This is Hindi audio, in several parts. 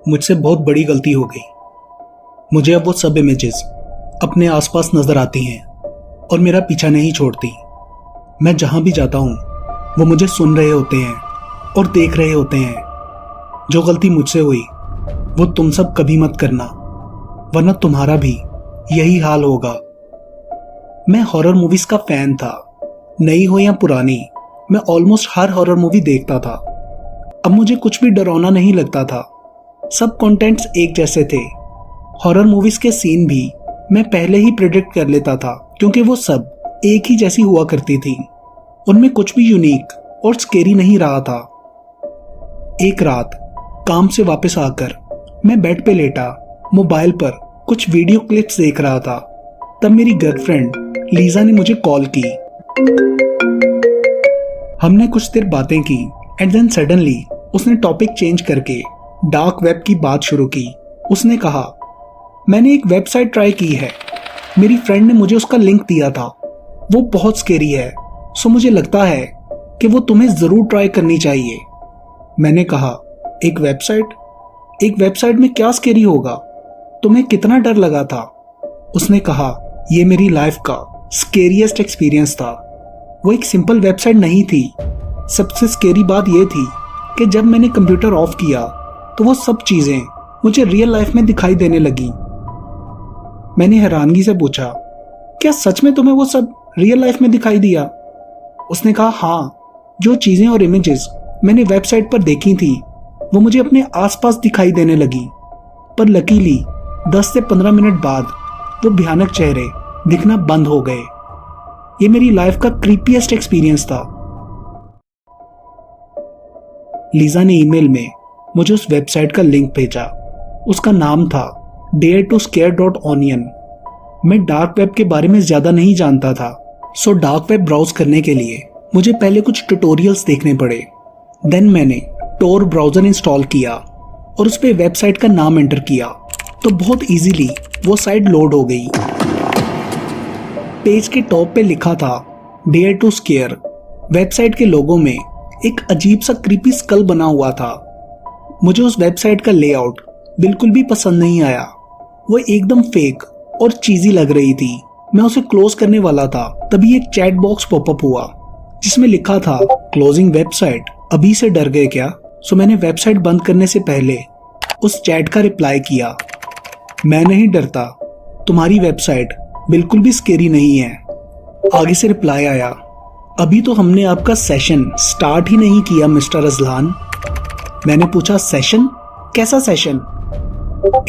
मुझसे बहुत बड़ी गलती हो गई। मुझे अब वो सब इमेजेस अपने आसपास नजर आती हैं और मेरा पीछा नहीं छोड़ती। मैं जहां भी जाता हूं वो मुझे सुन रहे होते हैं और देख रहे होते हैं। जो गलती मुझसे हुई वो तुम सब कभी मत करना, वरना तुम्हारा भी यही हाल होगा। मैं हॉरर मूवीज का फैन था, नई हो या पुरानी, मैं ऑलमोस्ट हर हॉरर मूवी देखता था। अब मुझे कुछ भी डरावना नहीं लगता था, सब कंटेंट्स एक जैसे थे। हॉरर मूवीज के सीन भी मैं पहले ही प्रेडिक्ट कर लेता था क्योंकि वो सब एक ही जैसी हुआ करती थी। उनमें कुछ भी यूनिक और स्केरी नहीं रहा था। एक रात काम से वापस आकर मैं बेड पे लेटा मोबाइल पर कुछ वीडियो क्लिप्स देख रहा था। तब मेरी गर्लफ्रेंड लीजा ने मुझे कॉल की। हमने कुछ देर बातें की एंड देन सडनली उसने टॉपिक चेंज करके डार्क वेब की बात शुरू की। उसने कहा, मैंने एक वेबसाइट ट्राई की है, मेरी फ्रेंड ने मुझे उसका लिंक दिया था, वो बहुत स्केरी है, सो मुझे लगता है कि वो तुम्हें जरूर ट्राई करनी चाहिए। मैंने कहा, एक वेबसाइट में क्या स्केरी होगा, तुम्हें कितना डर लगा था? उसने कहा, यह मेरी लाइफ का स्केरियस्ट एक्सपीरियंस था। वो एक सिंपल वेबसाइट नहीं थी। सबसे स्केरी बात यह थी कि जब मैंने कंप्यूटर ऑफ किया तो वो सब चीजें मुझे रियल लाइफ में दिखाई देने लगी। मैंने हैरानगी से पूछा, क्या सच में तुम्हें वो सब रियल लाइफ में दिखाई दिया? उसने कहा, हाँ, जो चीजें और इमेजेस मैंने वेबसाइट पर देखी थी वो मुझे अपने आसपास दिखाई देने लगी। पर लकीली 10 से 15 मिनट बाद वो भयानक चेहरे दिखना बंद हो गए। ये मेरी लाइफ का क्रीपीएस्ट एक्सपीरियंस था। लीजा ने ईमेल में मुझे उस वेबसाइट का लिंक भेजा। उसका नाम था daretoscare.onion। मैं डार्क वेब के बारे में ज्यादा नहीं जानता था, सो डार्क वेब ब्राउज करने के लिए मुझे पहले कुछ ट्यूटोरियल्स देखने पड़े। देन मैंने टोर ब्राउजर इंस्टॉल किया और उस पे वेबसाइट का नाम एंटर किया तो बहुत इजीली वो साइट लोड हो गई। पेज के टॉप पे लिखा था डेयर टू स्केयर। वेबसाइट के लोगो में एक अजीब सा क्रीपी स्कल बना हुआ था। मुझे उस वेबसाइट का लेआउट बिल्कुल भी पसंद नहीं आया। वो एकदम फेक और चीजी लग रही थी। मैं उसे क्लोज करने वाला था, तभी एक चैट बॉक्स पॉपअप हुआ जिसमें लिखा था, क्लोजिंग वेबसाइट, अभी से डर गए क्या? सो मैंने वेबसाइट बंद करने से पहले उस चैट का रिप्लाई किया, मैं नहीं डरता, तुम्हारी वेबसाइट बिल्कुल भी स्केरी नहीं है। आगे से रिप्लाई आया, अभी तो हमने आपका सेशन स्टार्ट ही नहीं किया मिस्टर अजलान। मैंने पूछा, सेशन? कैसा session?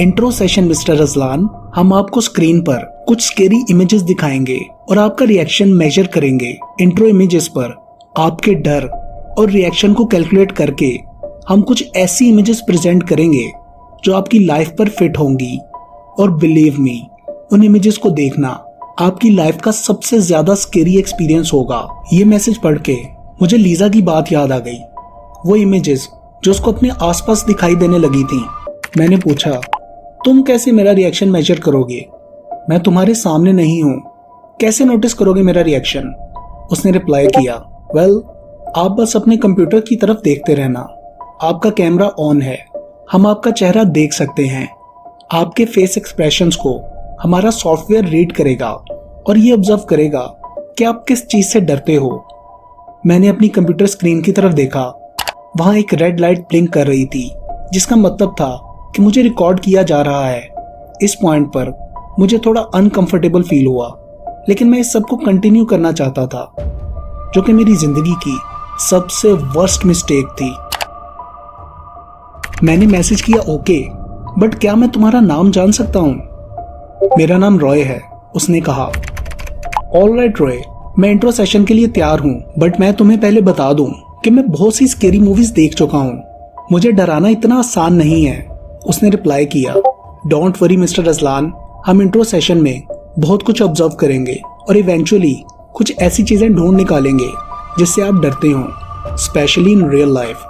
Intro session mister Azlan. हम आपको स्क्रीन पर कुछ स्केरी इमेजेस दिखाएंगे और आपका रिएक्शन मेजर करेंगे। इंट्रो इमेजेस पर आपके डर और रिएक्शन को कैलकुलेट करके हम कुछ ऐसी इमेजेस प्रेजेंट करेंगे जो आपकी लाइफ पर फिट होंगी। और बिलीव मी, उन इमेजेस को देखना आपकी लाइफ का सबसे ज्यादा स्केरी एक्सपीरियंस होगा। ये मैसेज पढ़ के मुझे लीजा की बात याद आ गई, वो इमेजेस जो उसको अपने आसपास दिखाई देने लगी थी। मैंने पूछा, तुम कैसे मेरा रिएक्शन मेजर करोगे? मैं तुम्हारे सामने नहीं हूं, कैसे नोटिस करोगे मेरा रिएक्शन? उसने रिप्लाई किया, वेल, आप बस अपने कंप्यूटर की तरफ देखते रहना, आपका कैमरा ऑन है, हम आपका चेहरा देख सकते हैं, आपके फेस एक्सप्रेशंस को हमारा सॉफ्टवेयर रीड करेगा और ये ऑब्जर्व करेगा कि आप किस चीज से डरते हो। मैंने अपनी कंप्यूटर स्क्रीन की तरफ देखा, वहां एक रेड लाइट ब्लिंक कर रही थी जिसका मतलब था कि मुझे रिकॉर्ड किया जा रहा है। इस पॉइंट पर मुझे थोड़ा अनकंफर्टेबल फील हुआ, लेकिन मैं इस सब को कंटिन्यू करना चाहता था, जो कि मेरी जिंदगी की सबसे वर्स्ट मिस्टेक थी। मैंने मैसेज किया, ओके, बट क्या मैं तुम्हारा नाम जान सकता हूँ? मेरा नाम रॉय है, उसने कहा। ऑलराइट रॉय, मैं इंट्रो सेशन के लिए तैयार हूँ, बट मैं तुम्हें पहले बता दूं कि मैं बहुत सी स्केरी मूवीज देख चुका हूँ, मुझे डराना इतना आसान नहीं है। उसने रिप्लाई किया, डोंट वरी मिस्टर अजलान, हम इंट्रो सेशन में बहुत कुछ ऑब्जर्व करेंगे और इवेंचुअली कुछ ऐसी चीजें ढूंढ निकालेंगे जिससे आप डरते हो, specially in real life.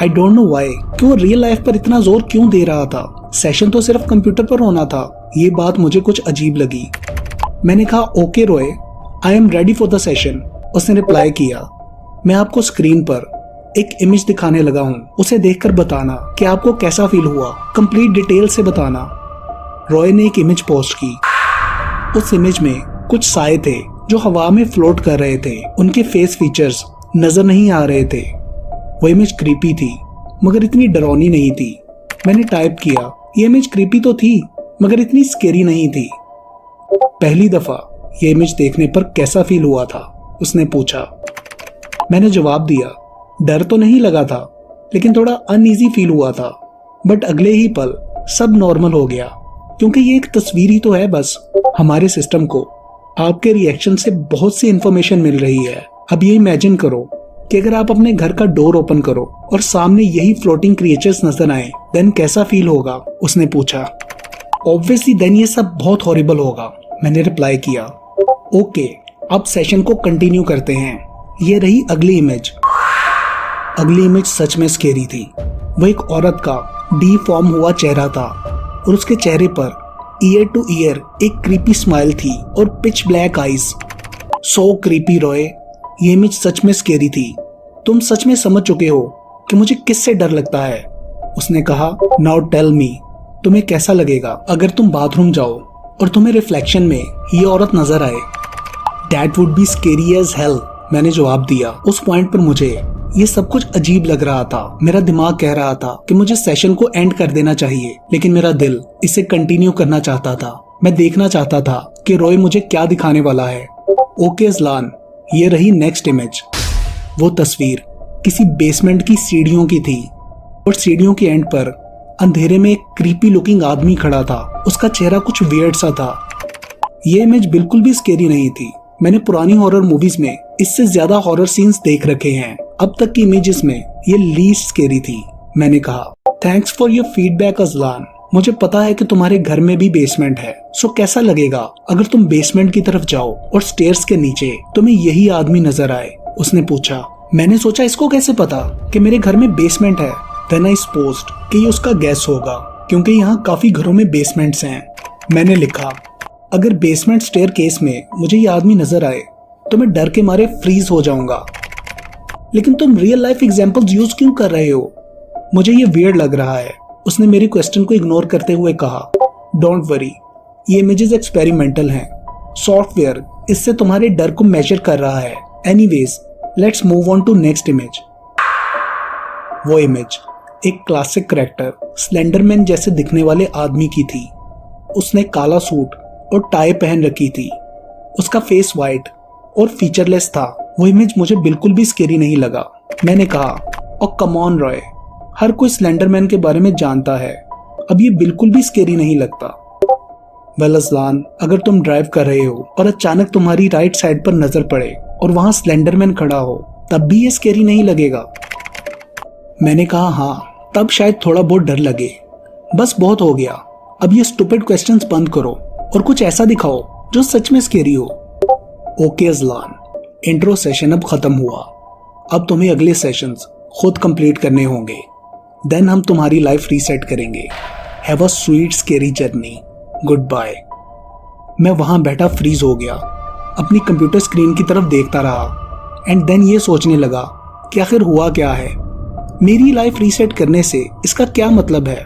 I don't know why कि वो रियल लाइफ पर इतना जोर क्यों दे रहा था। सेशन तो सिर्फ कंप्यूटर पर होना था। ये बात मुझे कुछ अजीब लगी। मैंने कहा, okay Roy, I am ready for the session. उसने रिप्लाई किया, मैं आपको स्क्रीन पर एक इमेज दिखाने लगा हूँ, उसे देखकर बताना कि आपको कैसा फील हुआ, कंप्लीट डिटेल से बताना। रॉय ने एक इमेज पोस्ट की। उस इमेज में कुछ साए थे जो हवा में फ्लोट कर रहे थे। उनके फेस फीचर्स नजर नहीं आ रहे थे। वो इमेज क्रीपी थी मगर इतनी डरावनी नहीं थी। मैंने टाइप किया, ये इमेज क्रीपी तो थी मगर इतनी स्केरी नहीं थी। पहली दफा ये इमेज देखने पर कैसा फील हुआ था, उसने पूछा। मैंने जवाब दिया, डर तो नहीं लगा था लेकिन थोड़ा अनईजी फील हुआ था। बट अगले ही पल सब नॉर्मल हो गया क्योंकि ये एक तस्वीर ही तो है बस। हमारे सिस्टम को आपके रिएक्शन से बहुत सी इंफॉर्मेशन मिल रही है। अब ये इमेजिन करो कि अगर आप अपने घर का डोर ओपन करो और सामने यही फ्लोटिंग क्रिएचर्स नजर आए, देन कैसा फील होगा, उसने पूछा। ऑब्वियसली देन ये सब बहुत हॉरिबल होगा, मैंने रिप्लाई किया। ओके, अब सेशन को कंटिन्यू करते हैं। ये रही अगली इमेज। अगली इमेज सच में स्केरी थी। वो एक औरत का डीफॉर्म हुआ चेहरा था और उसके चेहरे पर ईयर टू ईयर एक क्रीपी स्माइल थी और pitch black eyes. So creepy Roy, ये इमेज सच में स्केरी थी। तुम सच में समझ चुके हो कि मुझे किससे डर लगता है, उसने कहा। नाउ टेल मी, तुम्हें कैसा लगेगा अगर तुम बाथरूम जाओ और तुम्हें रिफ्लेक्शन में ये औरत नजर आए? That would be scary as hell, मैंने जवाब दिया। उस पॉइंट पर मुझे ये सब कुछ अजीब लग रहा था। मेरा दिमाग कह रहा था कि मुझे सेशन को एंड कर देना चाहिए, लेकिन मेरा दिल इसे कंटिन्यू करना चाहता था। मैं देखना चाहता था कि रॉय मुझे क्या दिखाने वाला है। ओके ज़लान, ये रही नेक्स्ट इमेज। वो तस्वीर किसी बेसमेंट की सीढ़ियों की थी और सीढ़ियों के एंड पर अंधेरे में एक क्रीपी लुकिंग आदमी खड़ा था। उसका चेहरा कुछ वियर्ड सा था। ये इमेज बिल्कुल भी स्केरी नहीं थी। मैंने पुरानी हॉरर मूवीज में इससे ज्यादा हॉरर सीन्स देख रखे हैं। अब तक की इमेजेस में ये लीस्ट स्केरी थी। मैंने कहा, thanks for your feedback Azlan. मुझे पता है कि तुम्हारे घर में भी बेसमेंट है, सो कैसा लगेगा अगर तुम बेसमेंट की तरफ जाओ और स्टेयर्स के नीचे तुम्हें यही आदमी नजर आए, उसने पूछा। मैंने सोचा इसको कैसे पता कि मेरे घर में बेसमेंट है। देन आई सपोज्ड कि ये उसका गैस होगा क्योंकि यहाँ काफी घरों में बेसमेंट्स हैं। मैंने लिखा, अगर बेसमेंट स्टेयर केस में मुझे ये आदमी नजर आए तो मैं डर के मारे फ्रीज हो जाऊंगा। लेकिन तुम रियल लाइफ एग्जांपल्स यूज क्यों कर रहे हो? मुझे ये वियर्ड लग रहा है, उसने मेरी क्वेश्चन को इग्नोर करते हुए कहा। डोंट वरी, ये इमेजेस एक्सपेरिमेंटल हैं। सॉफ्टवेयर इससे तुम्हारे डर को मेजर कर रहा है। Anyways, let's move on to next image. वो इमेज एक क्लासिक कैरेक्टर स्लेंडरमैन जैसे दिखने वाले आदमी की थी। उसने काला सूट और टाई पहन रखी थी। उसका फेस वाइट और फीचरलेस था। वो इमेज मुझे बिल्कुल भी स्केरी नहीं लगा। मैंने कहा, और कम ऑन रॉय, हर कोई स्लेंडरमैन के बारे में जानता है, अब ये बिल्कुल भी स्केरी नहीं लगता। वेल अज़लान, अगर तुम ड्राइव कर रहे हो और अचानक तुम्हारी राइट साइड पर नजर पड़े और वहां स्लेंडरमैन खड़ा हो, तब भी ये स्केरी नहीं लगेगा? मैंने कहा, हाँ, तब शायद थोड़ा बहुत डर लगे। बस बहुत हो गया, अब ये स्टूपिड क्वेश्चंस बंद करो और कुछ ऐसा दिखाओ जो सच में स्केरी हो। ओके अज़लान, इंट्रो सेशन अब खत्म हुआ। अब तुम्हें अगले सेशंस खुद कंप्लीट करने होंगे। देन हम तुम्हारी लाइफ रीसेट करेंगे। Have a sweet scary journey. Goodbye. मैं वहां बैठा फ्रीज हो गया, अपनी कंप्यूटर स्क्रीन की तरफ देखता रहा एंड देन ये सोचने लगा कि आखिर हुआ क्या है। मेरी लाइफ रीसेट करने से इसका क्या मतलब है?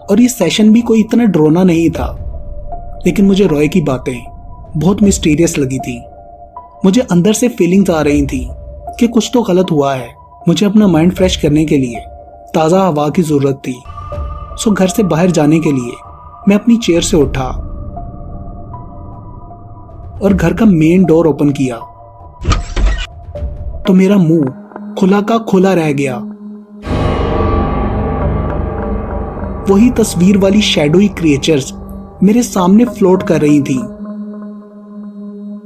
और ये सेशन भी कोई इतना डरावना नहीं था। लेकिन मुझे रॉय की बातें बहुत मिस्टीरियस लगी थी। मुझे अंदर से फीलिंग्स आ रही थी कि कुछ तो गलत हुआ है। मुझे अपना माइंड फ्रेश करने के लिए ताज़ा हवा की ज़रूरत थी। सो घर से बाहर जाने के लिए मैं अपनी चेयर से उठा और घर का मेन डोर ओपन किया तो मेरा मुंह खुला का खुला रह गया। वही तस्वीर वाली शैडोई क्रिएचर्स मेरे सामने फ्लोट कर रही थी।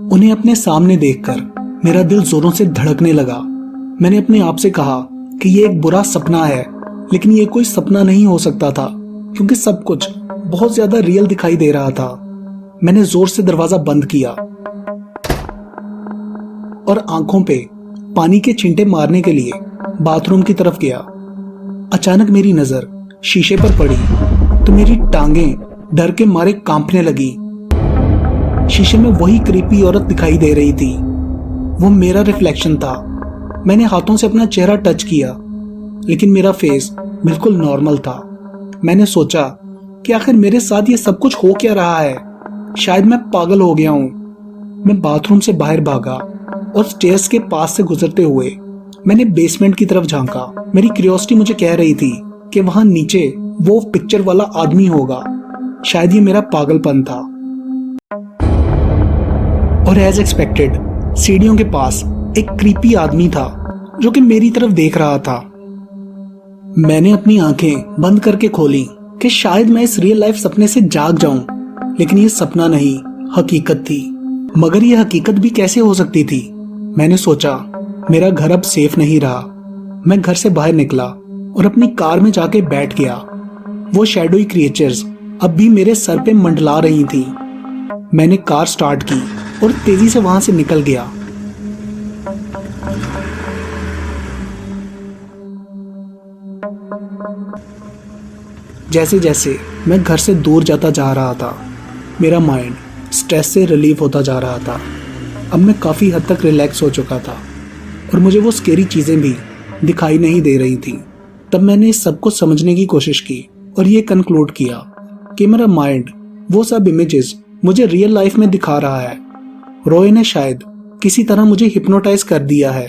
उन्हें अपने सामने देखकर मेरा दिल जोरों से धड़कने लगा। मैंने अपने आप से कहा कि ये एक बुरा सपना है, लेकिन ये कोई सपना नहीं हो सकता था क्योंकि सब कुछ बहुत ज्यादा रियल दिखाई दे रहा था। मैंने जोर से दरवाजा बंद किया और आंखों पे पानी के छींटे मारने के लिए बाथरूम की तरफ गया। अचानक मेरी नजर शीशे पर पड़ी तो मेरी टांगें डर के मारे कांपने लगी। शीशे में वही क्रीपी औरत दिखाई दे रही थी। वो मेरा रिफ्लेक्शन था मैंने हाथों से अपना चेहरा टच किया, लेकिन मेरा फेस बिल्कुल नॉर्मल था। मैंने सोचा कि आखिर मेरे साथ ये सब कुछ हो क्या रहा है। शायद मैं पागल हो गया हूँ। मैं बाथरूम से बाहर भागा और स्टेयर्स के पास से गुजरते हुए मैंने बेसमेंट की तरफ झांका। मेरी क्यूरियोसिटी मुझे कह रही थी कि वहां नीचे वो पिक्चर वाला आदमी होगा। शायद ये मेरा पागलपन था। और एज एक्सपेक्टेड सीढ़ियों के पास एक क्रीपी आदमी था जो कि मेरी तरफ देख रहा था। मैंने अपनी आंखें बंद करके खोली कि शायद मैं इस रियल लाइफ सपने से जाग जाऊं, लेकिन ये सपना नहीं, हकीकत थी। मगर ये हकीकत भी कैसे हो सकती थी? मैंने सोचा मेरा घर अब सेफ नहीं रहा। मैं घर से बाहर निकला और अपनी कार में जाके बैठ गया। वो शैडोई क्रिएचर्स अब भी मेरे सर पे मंडला रही थी। मैंने कार स्टार्ट की और तेजी से वहां से निकल गया। जैसे जैसे मैं घर से दूर जाता जा रहा था, मेरा माइंड स्ट्रेस से रिलीव होता जा रहा था। अब मैं काफ़ी हद तक रिलैक्स हो चुका था और मुझे वो स्केरी चीज़ें भी दिखाई नहीं दे रही थी। तब मैंने इस सब को समझने की कोशिश की और ये कंक्लूड किया कि मेरा माइंड वो सब इमेजेस मुझे रियल लाइफ में दिखा रहा है। रॉय ने शायद किसी तरह मुझे हिप्नोटाइज कर दिया है।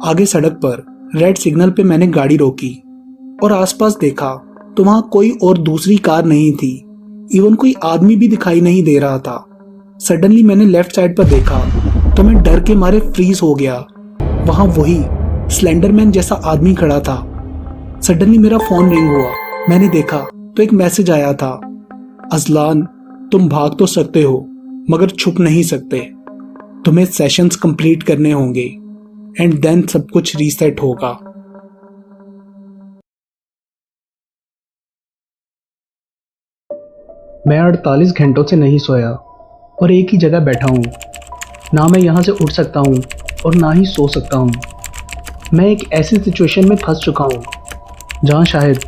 आगे सड़क पर रेड सिग्नल पे मैंने गाड़ी रोकी और आसपास देखा तो वहां कोई और दूसरी कार नहीं थी। इवन कोई आदमी भी दिखाई नहीं दे रहा था। सडनली मैंने लेफ्ट साइड पर देखा तो मैं डर के मारे फ्रीज हो गया। वहां वही स्लेंडरमैन जैसा आदमी खड़ा था। सडनली मेरा फोन रिंग हुआ। मैंने देखा तो एक मैसेज आया था, अजलान तुम भाग तो सकते हो मगर छुप नहीं सकते। तुम्हें सेशंस कंप्लीट करने होंगे एंड देन सब कुछ रीसेट होगा। मैं 48 घंटों से नहीं सोया और एक ही जगह बैठा हूँ। ना मैं यहाँ से उठ सकता हूँ और ना ही सो सकता हूँ। मैं एक ऐसी सिचुएशन में फंस चुका हूँ जहाँ शायद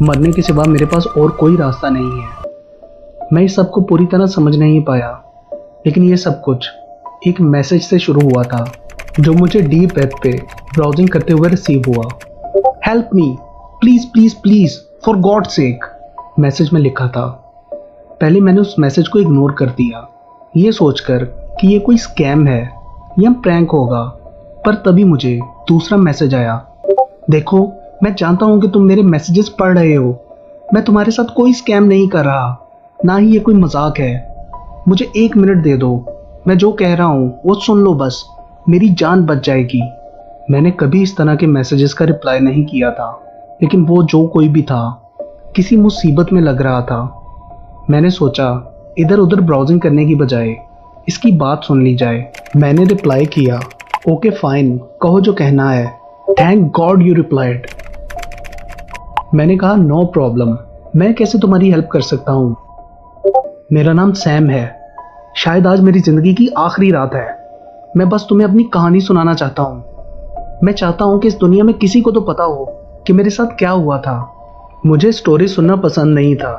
मरने के सिवा मेरे पास और कोई रास्ता नहीं है। मैं इस सब को पूरी तरह समझ नहीं पाया, लेकिन ये सब कुछ एक मैसेज से शुरू हुआ था जो मुझे डीप वेब पे ब्राउजिंग करते हुए रिसीव हुआ। Help me, please please please, for God sake, message में लिखा था। पहले मैंने उस मैसेज को इग्नोर कर दिया, ये सोचकर कि ये कोई स्कैम है या प्रैंक होगा। पर तभी मुझे दूसरा मैसेज आया। देखो, मैं जानता हूँ कि तुम मेरे मैसेजेस पढ़ रहे हो। मैं तुम्हारे साथ कोई स्कैम नहीं कर रहा, ना ही ये कोई मजाक है। मुझे 1 मिनट दे दो, मैं जो कह रहा हूँ वो सुन लो, बस मेरी जान बच जाएगी। मैंने कभी इस तरह के मैसेजेस का रिप्लाई नहीं किया था, लेकिन वो जो कोई भी था किसी मुसीबत में लग रहा था। मैंने सोचा इधर उधर ब्राउजिंग करने की बजाय इसकी बात सुन ली जाए। मैंने रिप्लाई किया, ओके फाइन, कहो जो कहना है। Thank God you replied. मैंने कहा, नो प्रॉब्लम, मैं कैसे तुम्हारी हेल्प कर सकता हूँ। मेरा नाम सैम है। शायद आज मेरी जिंदगी की आखिरी रात है। मैं बस तुम्हें अपनी कहानी सुनाना चाहता हूँ। मैं चाहता हूँ कि इस दुनिया में किसी को तो पता हो कि मेरे साथ क्या हुआ था। मुझे स्टोरी सुनना पसंद नहीं था,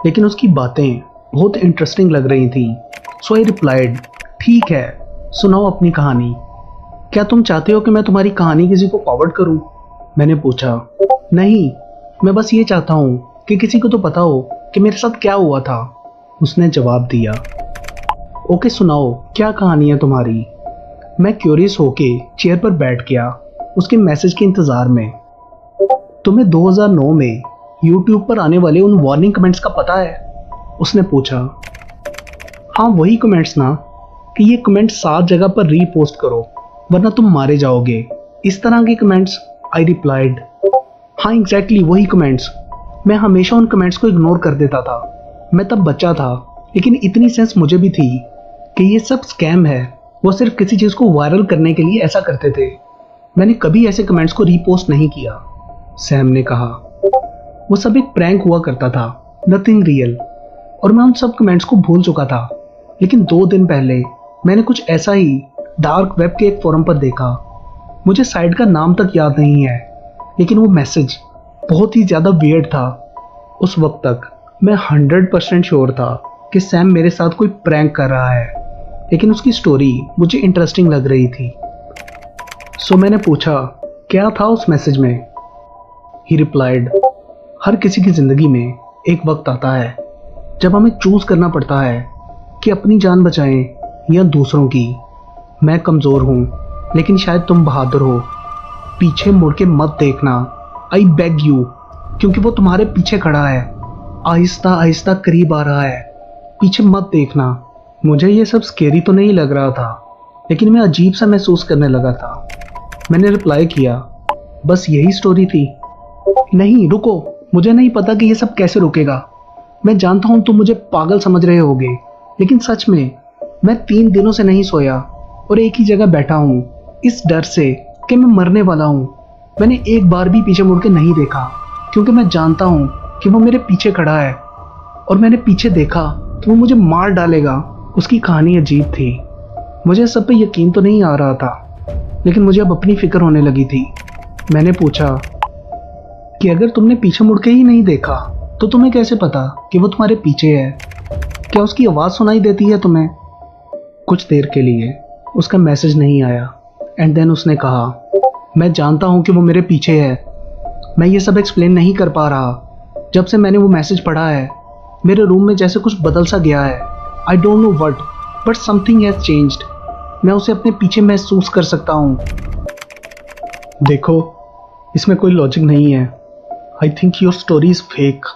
लेकिन उसकी बातें बहुत इंटरेस्टिंग लग रही थी। सो आई रिप्लाइड, ठीक है, सुनाओ अपनी कहानी। क्या तुम चाहते हो कि मैं तुम्हारी कहानी किसी को फॉरवर्ड करूं? मैंने पूछा। नहीं, मैं बस ये चाहता हूँ कि किसी को तो पता हो कि मेरे साथ क्या हुआ था। उसने जवाब दिया, ओके सुनाओ, क्या कहानी है तुम्हारी। मैं क्यूरियस होके चेयर पर बैठ गया, उसके मैसेज के इंतजार में। तुम्हें 2009 में YouTube पर आने वाले उन वार्निंग कमेंट्स का पता है? उसने पूछा। हाँ, वही कमेंट्स ना, कि ये कमेंट्स 7 जगह पर रीपोस्ट करो वरना तुम मारे जाओगे, इस तरह के कमेंट्स। आई रिप्लाइड, हाँ एग्जैक्टली वही कमेंट्स। मैं हमेशा उन कमेंट्स को इग्नोर कर देता था। मैं तब बच्चा था, लेकिन इतनी सेंस मुझे भी थी कि ये सब स्कैम है। वो सिर्फ किसी चीज़ को वायरल करने के लिए ऐसा करते थे। मैंने कभी ऐसे कमेंट्स को रीपोस्ट नहीं किया। सैम ने कहा, वो सब एक प्रैंक हुआ करता था, नथिंग रियल, और मैं उन सब कमेंट्स को भूल चुका था। लेकिन 2 दिन पहले मैंने कुछ ऐसा ही डार्क वेब के एक फोरम पर देखा। मुझे साइट का नाम तक याद नहीं है, लेकिन वो मैसेज बहुत ही ज़्यादा वियर्ड था। उस वक्त तक मैं 100% श्योर था कि सैम मेरे साथ कोई प्रैंक कर रहा है, लेकिन उसकी स्टोरी मुझे इंटरेस्टिंग लग रही थी। सो मैंने पूछा क्या था उस मैसेज में। ही रिप्लाइड, हर किसी की ज़िंदगी में एक वक्त आता है जब हमें चूज़ करना पड़ता है कि अपनी जान बचाएं या दूसरों की। मैं कमज़ोर हूँ लेकिन शायद तुम बहादुर हो। पीछे मुड़ के मत देखना, आई बेग यू, क्योंकि वो तुम्हारे पीछे खड़ा है, आहिस्ता आहिस्ता करीब आ रहा है। पीछे मत देखना। मुझे ये सब स्केरी तो नहीं लग रहा था, लेकिन मैं अजीब सा महसूस करने लगा था। मैंने रिप्लाई किया, बस यही स्टोरी थी। नहीं रुको, मुझे नहीं पता कि ये सब कैसे रुकेगा। मैं जानता हूँ तुम मुझे पागल समझ रहे होगे, लेकिन सच में मैं 3 दिनों से नहीं सोया और एक ही जगह बैठा हूँ, इस डर से कि मैं मरने वाला हूँ। मैंने एक बार भी पीछे मुड़ के नहीं देखा, क्योंकि मैं जानता हूँ कि वो मेरे पीछे खड़ा है, और मैंने पीछे देखा तो वो मुझे मार डालेगा। उसकी कहानी अजीब थी। मुझे सब पे यकीन तो नहीं आ रहा था, लेकिन मुझे अब अपनी फिक्र होने लगी थी। मैंने पूछा कि अगर तुमने पीछे मुड़ के ही नहीं देखा तो तुम्हें कैसे पता कि वो तुम्हारे पीछे है? क्या उसकी आवाज़ सुनाई देती है तुम्हें? कुछ देर के लिए उसका मैसेज नहीं आया, एंड देन उसने कहा, मैं जानता हूँ कि वो मेरे पीछे है। मैं ये सब एक्सप्लेन नहीं कर पा रहा। जब से मैंने वो मैसेज पढ़ा है, मेरे रूम में जैसे कुछ बदल सा गया है। I don't know what, but something has changed. मैं उसे अपने पीछे महसूस कर सकता हूँ। देखो, इसमें कोई लॉजिक नहीं है। I think your story is fake.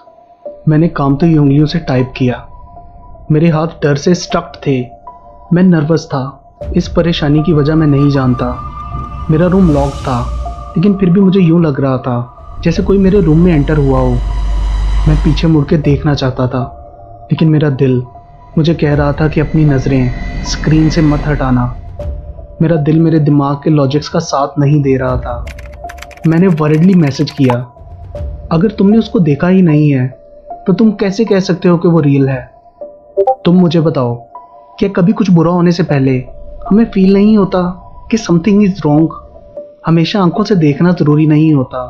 मैंने कांपती हुई उंगलियों से टाइप किया। मेरे हाथ डर से स्टक थे। मैं नर्वस था। इस परेशानी की वजह मैं नहीं जानता। मेरा रूम लॉक था, लेकिन फिर भी मुझे यूं लग रहा था जैसे कोई मेरे रूम में एंटर हुआ हो। मैं पीछे मुड़ के देखना चाहता था, लेकिन मेरा दिल मुझे कह रहा था कि अपनी नज़रें स्क्रीन से मत हटाना। मेरा दिल मेरे दिमाग के लॉजिक्स का साथ नहीं दे रहा था। मैंने वर्डली मैसेज किया, अगर तुमने उसको देखा ही नहीं है तो तुम कैसे कह सकते हो कि वो रियल है? तुम मुझे बताओ, क्या कभी कुछ बुरा होने से पहले हमें फील नहीं होता कि समथिंग इज रॉन्ग? हमेशा आंखों से देखना ज़रूरी नहीं होता।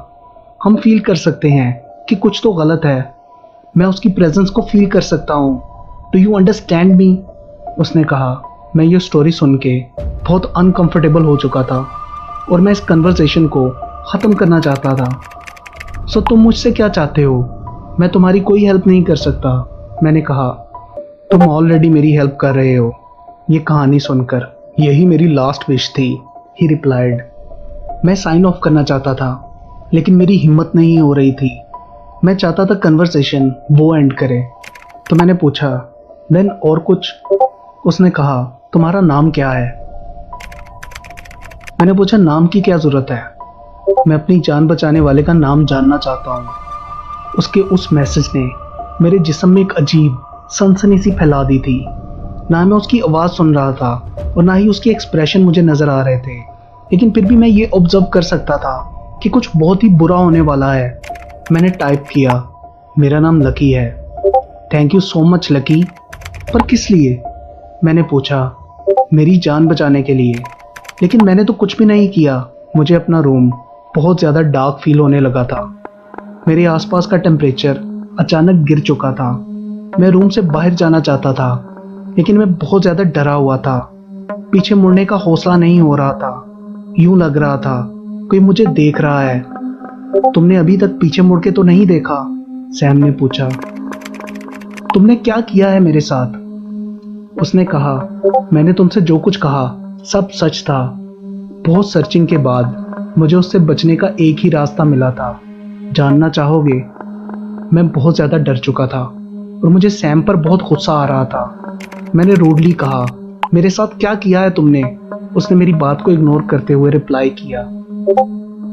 हम फील कर सकते हैं कि कुछ तो गलत है। मैं उसकी प्रेजेंस को फील कर सकता हूँ। Do you understand me? उसने कहा। मैं ये स्टोरी सुन के बहुत अनकंफर्टेबल हो चुका था और मैं इस कन्वर्सेशन को ख़त्म करना चाहता था। सो तुम मुझसे क्या चाहते हो? मैं तुम्हारी कोई हेल्प नहीं कर सकता। मैंने कहा, तुम ऑलरेडी मेरी हेल्प कर रहे हो ये कहानी सुनकर। यही मेरी लास्ट विश थी। ही रिप्लाइड। मैं साइन ऑफ करना चाहता था, लेकिन मेरी हिम्मत नहीं हो रही थी। मैं चाहता था कन्वर्सेशन वो एंड करे। तो मैंने पूछा, देन और कुछ? उसने कहा, तुम्हारा नाम क्या है? मैंने पूछा, नाम की क्या ज़रूरत है? मैं अपनी जान बचाने वाले का नाम जानना चाहता हूँ। उसके उस मैसेज ने मेरे जिस्म में एक अजीब सनसनी सी फैला दी थी। ना मैं उसकी आवाज़ सुन रहा था और ना ही उसके एक्सप्रेशन मुझे नज़र आ रहे थे, लेकिन फिर भी मैं ये ऑब्जर्व कर सकता था कि कुछ बहुत ही बुरा होने वाला है। मैंने टाइप किया, मेरा नाम लकी है। Thank you so much lucky. पर किस लिए? मैंने पूछा। मेरी जान बचाने के लिए। लेकिन मैंने तो कुछ भी नहीं किया। मुझे अपना रूम बहुत ज़्यादा डार्क फील होने लगा था। मेरे आसपास का टेम्परेचर अचानक गिर चुका था। मैं रूम से बाहर जाना चाहता था, लेकिन मैं बहुत ज़्यादा डरा हुआ था। पीछे मुड़ने का हौसला नहीं हो रहा था। यूं लग रहा था कोई मुझे देख रहा है। तुमने अभी तक पीछे मुड़ के तो नहीं देखा? सैम ने पूछा। तुमने क्या किया है मेरे साथ? उसने कहा, मैंने तुमसे जो कुछ कहा सब सच था। बहुत सर्चिंग के बाद मुझे उससे बचने का एक ही रास्ता मिला था। जानना चाहोगे? मैं बहुत ज़्यादा डर चुका था और मुझे सैम पर बहुत गुस्सा आ रहा था। मैंने रूडली कहा, मेरे साथ क्या किया है तुमने? उसने मेरी बात को इग्नोर करते हुए रिप्लाई किया,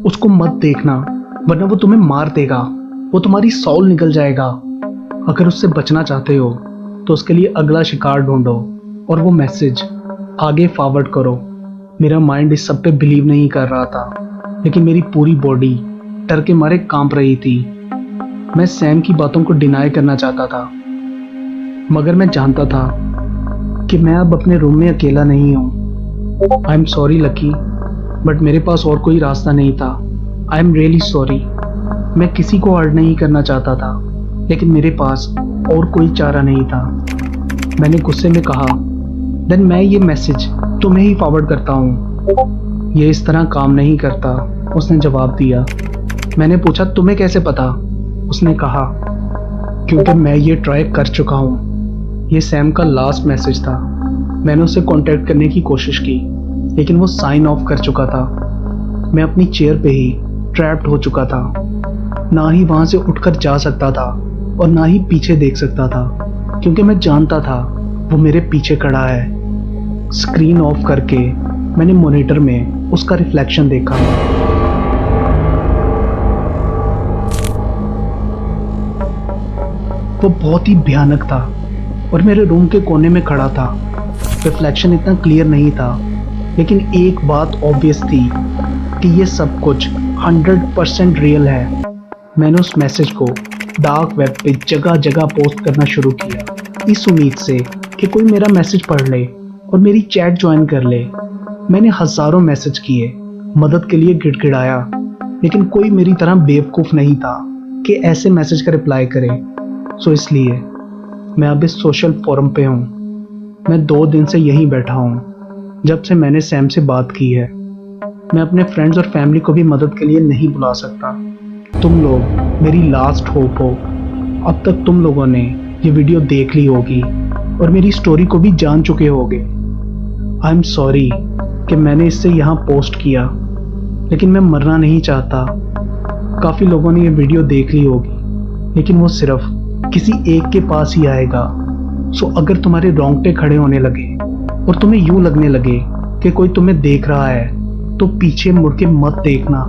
उसको मत देखना, वरना वो तुम्हें मार देगा। वो तुम्हारी सॉल निकल जाएगा। अगर उससे बचना चाहते हो तो उसके लिए अगला शिकार ढूंढो और वो मैसेज आगे फॉरवर्ड करो। मेरा माइंड इस सब पे बिलीव नहीं कर रहा था, लेकिन मेरी पूरी बॉडी डर के मारे कांप रही थी। मैं सैम की बातों को डिनाई करना चाहता था, मगर मैं जानता था कि मैं अब अपने रूम में अकेला नहीं हूँ। I am sorry lucky, but मेरे पास और कोई रास्ता नहीं था। I am really sorry. मैं किसी को हर्ट नहीं करना चाहता था, लेकिन मेरे पास और कोई चारा नहीं था। मैंने गुस्से में कहा, देन मैं ये मैसेज तुम्हें ही फॉरवर्ड करता हूँ। ये इस तरह काम नहीं करता, उसने जवाब दिया। मैंने पूछा तुम्हें कैसे पता? उसने कहा क्योंकि मैं ये ट्राई कर चुका हूँ। ये सैम का लास्ट मैसेज था। मैंने उसे कांटेक्ट करने की कोशिश की लेकिन वो साइन ऑफ कर चुका था। मैं अपनी चेयर पे ही ट्रैप्ड हो चुका था। ना ही वहां से उठकर जा सकता था और ना ही पीछे देख सकता था क्योंकि मैं जानता था वो मेरे पीछे खड़ा है। स्क्रीन ऑफ करके मैंने मॉनिटर में उसका रिफ्लेक्शन देखा। वो बहुत ही भयानक था और मेरे रूम के कोने में खड़ा था। रिफ्लेक्शन इतना क्लियर नहीं था लेकिन एक बात ऑब्वियस थी कि ये सब कुछ 100% रियल है। मैंने उस मैसेज को डार्क वेब पे जगह जगह पोस्ट करना शुरू किया इस उम्मीद से कि कोई मेरा मैसेज पढ़ ले और मेरी चैट ज्वाइन कर ले। मैंने हजारों मैसेज किए, मदद के लिए गिड़गिड़ाया, लेकिन कोई मेरी तरह बेवकूफ़ नहीं था कि ऐसे मैसेज का रिप्लाई करे। सो इसलिए मैं अब इस सोशल फोरम पे हूँ। मैं 2 दिन से यहीं बैठा हूँ जब से मैंने सैम से बात की है। मैं अपने फ्रेंड्स और फैमिली को भी मदद के लिए नहीं बुला सकता। तुम लोग मेरी लास्ट होप हो। अब तक तुम लोगों ने ये वीडियो देख ली होगी और मेरी स्टोरी को भी जान चुके होगे। आई एम सॉरी कि मैंने इससे यहाँ पोस्ट किया, लेकिन मैं मरना नहीं चाहता। काफ़ी लोगों ने ये वीडियो देख ली होगी लेकिन वो सिर्फ किसी एक के पास ही आएगा। सो अगर तुम्हारे रोंगटे खड़े होने लगे और तुम्हें यूं लगने लगे कि कोई तुम्हें देख रहा है तो पीछे मुड़ के मत देखना।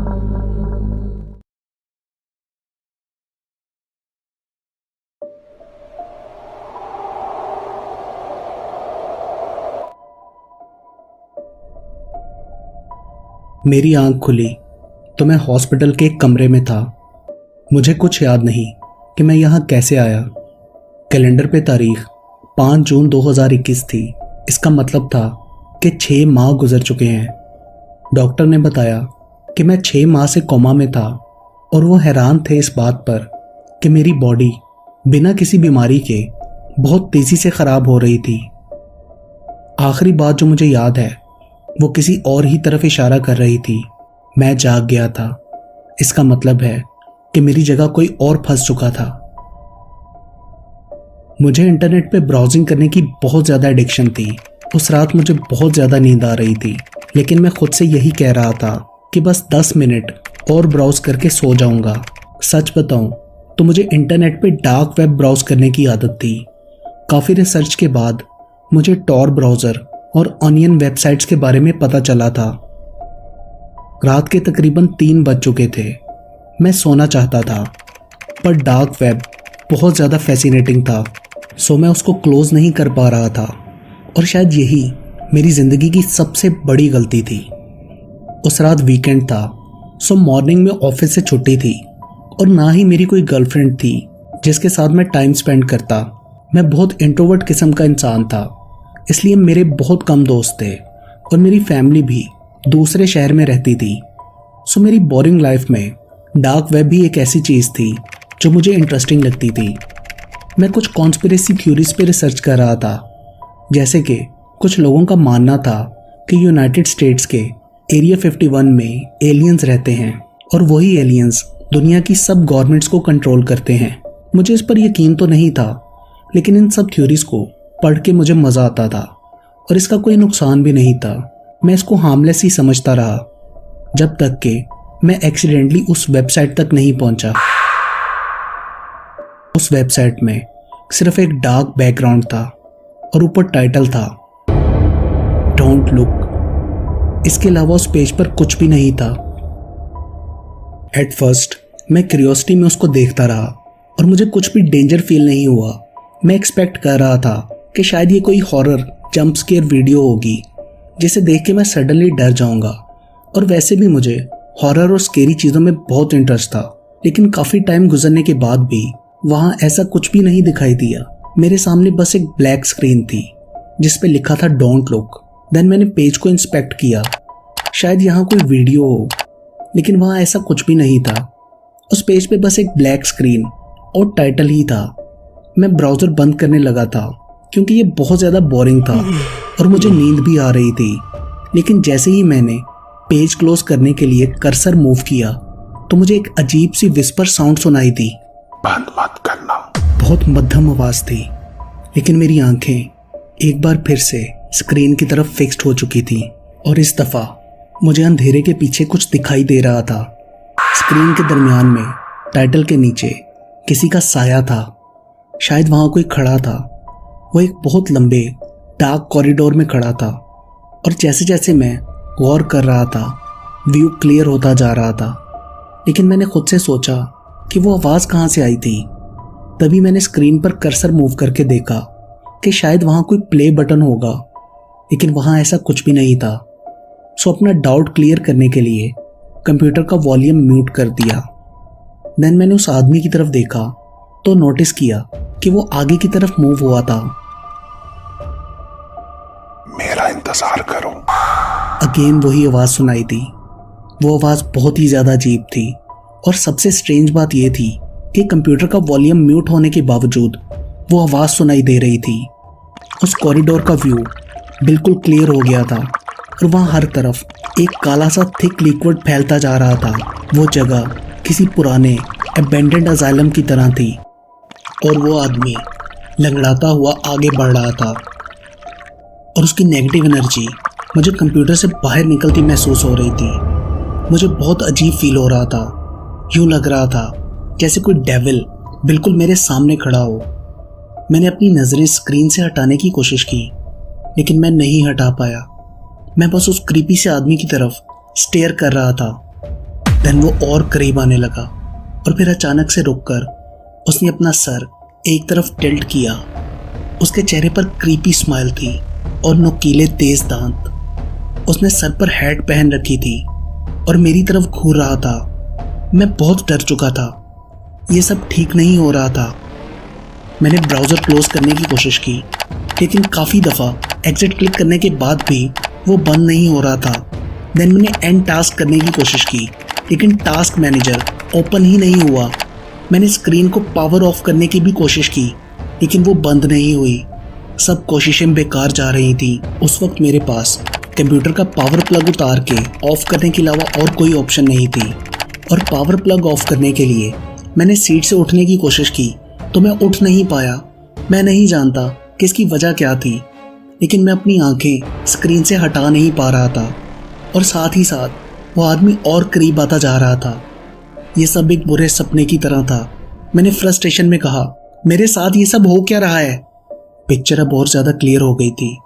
मेरी आंख खुली तो मैं हॉस्पिटल के एक कमरे में था। मुझे कुछ याद नहीं कि मैं यहाँ कैसे आया। कैलेंडर पे तारीख 5 जून 2021 थी। इसका मतलब था कि 6 माह गुजर चुके हैं। डॉक्टर ने बताया कि मैं 6 माह से कोमा में था और वो हैरान थे इस बात पर कि मेरी बॉडी बिना किसी बीमारी के बहुत तेज़ी से ख़राब हो रही थी। आखिरी बात जो मुझे याद है वो किसी और ही तरफ इशारा कर रही थी। मैं जाग गया था। इसका मतलब है कि मेरी जगह कोई और फंस चुका था। मुझे इंटरनेट पे ब्राउजिंग करने की बहुत ज़्यादा एडिक्शन थी। उस रात मुझे बहुत ज़्यादा नींद आ रही थी, लेकिन मैं खुद से यही कह रहा था कि बस 10 मिनट और ब्राउज करके सो जाऊंगा। सच बताऊं तो मुझे इंटरनेट पे डार्क वेब ब्राउज करने की आदत थी। काफ़ी रिसर्च के बाद मुझे टॉर ब्राउज़र और ऑनियन वेबसाइट्स के बारे में पता चला था। रात के तकरीबन 3 बज चुके थे। मैं सोना चाहता था पर डार्क वेब बहुत ज़्यादा फैसिनेटिंग था, सो मैं उसको क्लोज नहीं कर पा रहा था और शायद यही मेरी ज़िंदगी की सबसे बड़ी गलती थी। उस रात वीकेंड था, सो मॉर्निंग में ऑफिस से छुट्टी थी और ना ही मेरी कोई गर्लफ्रेंड थी जिसके साथ मैं टाइम स्पेंड करता। मैं बहुत इंट्रोवर्ट किस्म का इंसान था, इसलिए मेरे बहुत कम दोस्त थे और मेरी फैमिली भी दूसरे शहर में रहती थी। सो मेरी बोरिंग लाइफ में डार्क वेब भी एक ऐसी चीज़ थी जो मुझे इंटरेस्टिंग लगती थी। मैं कुछ कॉन्स्पिरेसी थ्योरीज पे रिसर्च कर रहा था। जैसे कि कुछ लोगों का मानना था कि यूनाइटेड स्टेट्स के एरिया 51 में एलियंस रहते हैं और वही एलियंस दुनिया की सब गवर्नमेंट्स को कंट्रोल करते हैं। मुझे इस पर यकीन तो नहीं था, लेकिन इन सब थ्योरीज को पढ़ के मुझे मज़ा आता था और इसका कोई नुकसान भी नहीं था। मैं इसको हार्मलेस ही समझता रहा जब तक कि मैं एक्सीडेंटली उस वेबसाइट तक नहीं पहुंचा। उस वेबसाइट में सिर्फ एक डार्क बैकग्राउंड था और ऊपर टाइटल था डोंट लुक। इसके अलावा उस पेज पर कुछ भी नहीं था। एट फर्स्ट मैं क्यूरियोसिटी में उसको देखता रहा और मुझे कुछ भी डेंजर फील नहीं हुआ। मैं एक्सपेक्ट कर रहा था कि शायद ये कोई हॉरर जंप स्केयर वीडियो होगी जिसे देख के मैं सडनली डर जाऊंगा। और वैसे भी मुझे हॉरर और स्केरी चीज़ों में बहुत इंटरेस्ट था, लेकिन काफ़ी टाइम गुजरने के बाद भी वहाँ ऐसा कुछ भी नहीं दिखाई दिया। मेरे सामने बस एक ब्लैक स्क्रीन थी जिस पे लिखा था डोंट लुक। देन मैंने पेज को इंस्पेक्ट किया, शायद यहाँ कोई वीडियो हो, लेकिन वहाँ ऐसा कुछ भी नहीं था। उस पेज पे बस एक ब्लैक स्क्रीन और टाइटल ही था। मैं ब्राउज़र बंद करने लगा था क्योंकि ये बहुत ज़्यादा बोरिंग था और मुझे नींद भी आ रही थी। लेकिन जैसे ही मैंने पेज क्लोज करने के लिए कर्सर मूव किया तो मुझे एक अजीब सी विस्पर साउंड सुनाई दी। बंद मत करना। बहुत मध्यम आवाज थी, लेकिन मेरी आंखें एक बार फिर से स्क्रीन की तरफ फिक्स्ड हो चुकी थी और इस दफा मुझे अंधेरे के पीछे कुछ दिखाई दे रहा था। स्क्रीन के दरमियान में टाइटल के नीचे किसी का साया था। शायद वहां कोई खड़ा था। वो एक बहुत लंबे डार्क कॉरिडोर में खड़ा था और जैसे जैसे मैं गौर कर रहा था व्यू क्लियर होता जा रहा था। लेकिन मैंने खुद से सोचा कि वो आवाज़ कहाँ से आई थी। तभी मैंने स्क्रीन पर कर्सर मूव करके देखा कि शायद वहाँ कोई प्ले बटन होगा, लेकिन वहाँ ऐसा कुछ भी नहीं था। सो अपना डाउट क्लियर करने के लिए कंप्यूटर का वॉल्यूम म्यूट कर दिया। देन मैंने उस आदमी की तरफ देखा तो नोटिस किया कि वो आगे की तरफ मूव हुआ था। मेरा इंतजार करो। अगेन वही आवाज़ सुनाई दी। वो आवाज़ बहुत ही ज़्यादा अजीब थी और सबसे स्ट्रेंज बात यह थी कि कंप्यूटर का वॉल्यूम म्यूट होने के बावजूद वो आवाज़ सुनाई दे रही थी। उस कॉरिडोर का व्यू बिल्कुल क्लियर हो गया था और वहाँ हर तरफ एक काला सा थिक लिक्विड फैलता जा रहा था। वो जगह किसी पुराने अबेंडेंड अजाइलम की तरह थी और वो आदमी लंगड़ाता हुआ आगे बढ़ रहा था और उसकी नेगेटिव एनर्जी मुझे कंप्यूटर से बाहर निकलती महसूस हो रही थी। मुझे बहुत अजीब फील हो रहा था। यूँ लग रहा था जैसे कोई डेविल बिल्कुल मेरे सामने खड़ा हो। मैंने अपनी नज़रें स्क्रीन से हटाने की कोशिश की, लेकिन मैं नहीं हटा पाया। मैं बस उस क्रीपी से आदमी की तरफ स्टेयर कर रहा था। देन वो और करीब आने लगा और फिर अचानक से रुककर उसने अपना सर एक तरफ टिल्ट किया। उसके चेहरे पर क्रीपी स्माइल थी और नुकीले तेज दांत। उसने सर पर हैट पहन रखी थी और मेरी तरफ घूर रहा था। मैं बहुत डर चुका था। ये सब ठीक नहीं हो रहा था। मैंने ब्राउज़र क्लोज करने की कोशिश की, लेकिन काफ़ी दफ़ा एग्जिट क्लिक करने के बाद भी वो बंद नहीं हो रहा था। देन मैंने एंड टास्क करने की कोशिश की, लेकिन टास्क मैनेजर ओपन ही नहीं हुआ। मैंने स्क्रीन को पावर ऑफ करने की भी कोशिश की, लेकिन वो बंद नहीं हुई। सब कोशिशें बेकार जा रही थी। उस वक्त मेरे पास कंप्यूटर का पावर प्लग उतार के ऑफ करने के अलावा और कोई ऑप्शन नहीं थी। और पावर प्लग ऑफ करने के लिए मैंने सीट से उठने की कोशिश की तो मैं उठ नहीं पाया। मैं नहीं जानता कि इसकी वजह क्या थी, लेकिन मैं अपनी आंखें स्क्रीन से हटा नहीं पा रहा था और साथ ही साथ वो आदमी और करीब आता जा रहा था। ये सब एक बुरे सपने की तरह था। मैंने फ्रस्ट्रेशन में कहा, मेरे साथ ये सब हो क्या रहा है? पिक्चर अब और ज़्यादा क्लियर हो गई थी।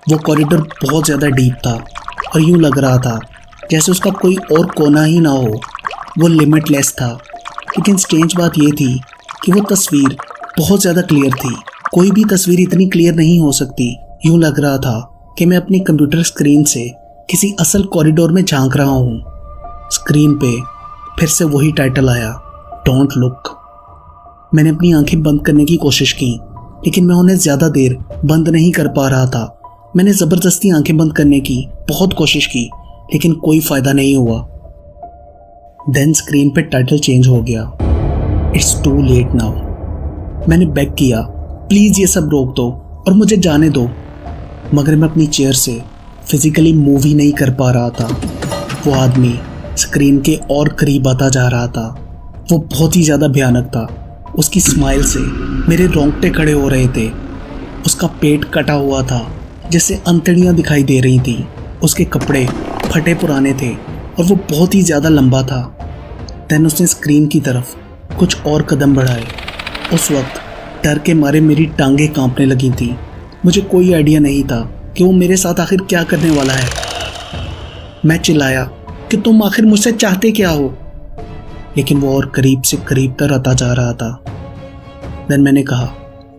वो कॉरिडोर बहुत ज़्यादा डीप था और यूँ लग रहा था जैसे उसका कोई और कोना ही ना हो। वो लिमिटलेस था। लेकिन स्ट्रेंज बात ये थी कि वो तस्वीर बहुत ज़्यादा क्लियर थी। कोई भी तस्वीर इतनी क्लियर नहीं हो सकती। यूँ लग रहा था कि मैं अपनी कंप्यूटर स्क्रीन से किसी असल कॉरिडोर में झांक रहा हूँ। स्क्रीन पे फिर से वही टाइटल आया, डोंट लुक। मैंने अपनी आंखें बंद करने की कोशिश की, लेकिन मैं उन्हें ज़्यादा देर बंद नहीं कर पा रहा था। मैंने ज़बरदस्ती आंखें बंद करने की बहुत कोशिश की, लेकिन कोई फ़ायदा नहीं हुआ। देन स्क्रीन पे टाइटल चेंज हो गया, इट्स टू लेट नाउ। मैंने बेग किया, प्लीज़ ये सब रोक दो और मुझे जाने दो, मगर मैं अपनी चेयर से फिजिकली मूव ही नहीं कर पा रहा था। वो आदमी स्क्रीन के और करीब आता जा रहा था। वो बहुत ही ज़्यादा भयानक था। उसकी स्माइल से मेरे रोंगटे खड़े हो रहे थे। उसका पेट कटा हुआ था जिससे अंतड़ियाँ दिखाई दे रही थी। उसके कपड़े फटे पुराने थे और वो बहुत ही ज़्यादा लंबा था। देन उसने स्क्रीन की तरफ कुछ और कदम बढ़ाए। उस वक्त डर के मारे मेरी टांगें कांपने लगी थी। मुझे कोई आइडिया नहीं था कि वो मेरे साथ आखिर क्या करने वाला है। मैं चिल्लाया कि तुम आखिर मुझसे चाहते क्या हो, लेकिन वो और करीब से करीब तर आता जा रहा था। देन मैंने कहा,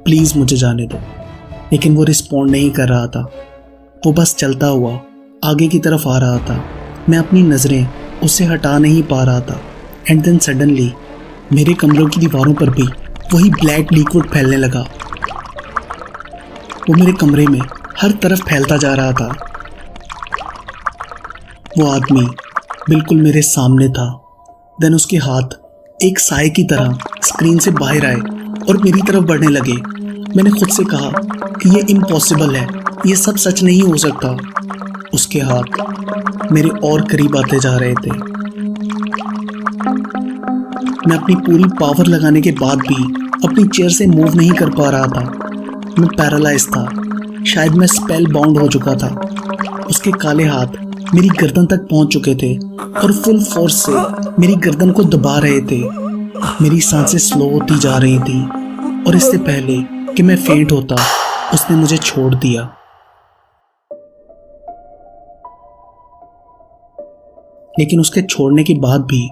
प्लीज़ मुझे जाने दो, लेकिन वो रिस्पॉन्ड नहीं कर रहा था। वो बस चलता हुआ आगे की तरफ आ रहा था। मैं अपनी नज़रें उससे हटा नहीं पा रहा था। एंड देन सडनली मेरे कमरों की दीवारों पर भी वही ब्लैक लिक्विड फैलने लगा। वो मेरे कमरे में हर तरफ फैलता जा रहा था। वो आदमी बिल्कुल मेरे सामने था। देन उसके हाथ एक साए की तरह स्क्रीन से बाहर आए और मेरी तरफ बढ़ने लगे। मैंने खुद से कहा कि ये इम्पॉसिबल है, ये सब सच नहीं हो सकता। उसके हाथ मेरे और करीब आते जा रहे थे। मैं अपनी पूरी पावर लगाने के बाद भी अपनी चेयर से मूव नहीं कर पा रहा था। मैं पैरालाइज था। शायद मैं स्पेल बाउंड हो चुका था। उसके काले हाथ मेरी गर्दन तक पहुंच चुके थे और फुल फोर्स से मेरी गर्दन को दबा रहे थे। मेरी सांसें स्लो होती जा रही थी और इससे पहले कि मैं फेंट होता उसने मुझे छोड़ दिया। लेकिन उसके छोड़ने के बाद भी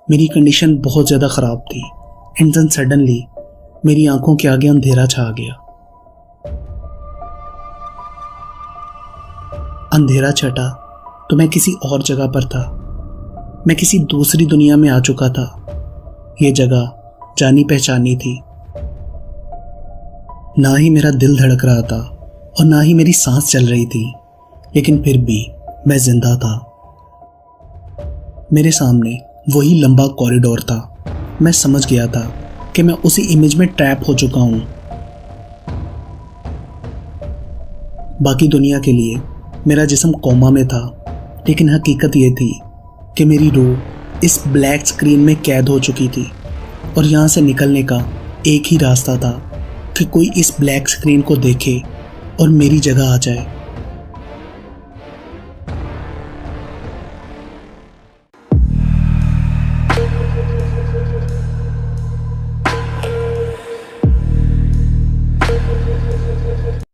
मेरी कंडीशन बहुत ज़्यादा ख़राब थी। एंड देन सडनली मेरी आंखों के आगे अंधेरा छा गया। अंधेरा छटा तो मैं किसी और जगह पर था। मैं किसी दूसरी दुनिया में आ चुका था। ये जगह जानी पहचानी थी। ना ही मेरा दिल धड़क रहा था और ना ही मेरी सांस चल रही थी, लेकिन फिर भी मैं जिंदा था। मेरे सामने वही लंबा कॉरिडोर था। मैं समझ गया था कि मैं उसी इमेज में ट्रैप हो चुका हूं। बाकी दुनिया के लिए मेरा जिस्म कोमा में था, लेकिन हकीकत ये थी कि मेरी रूह इस ब्लैक स्क्रीन में कैद हो चुकी थी और यहाँ से निकलने का एक ही रास्ता था कि कोई इस ब्लैक स्क्रीन को देखे और मेरी जगह आ जाए।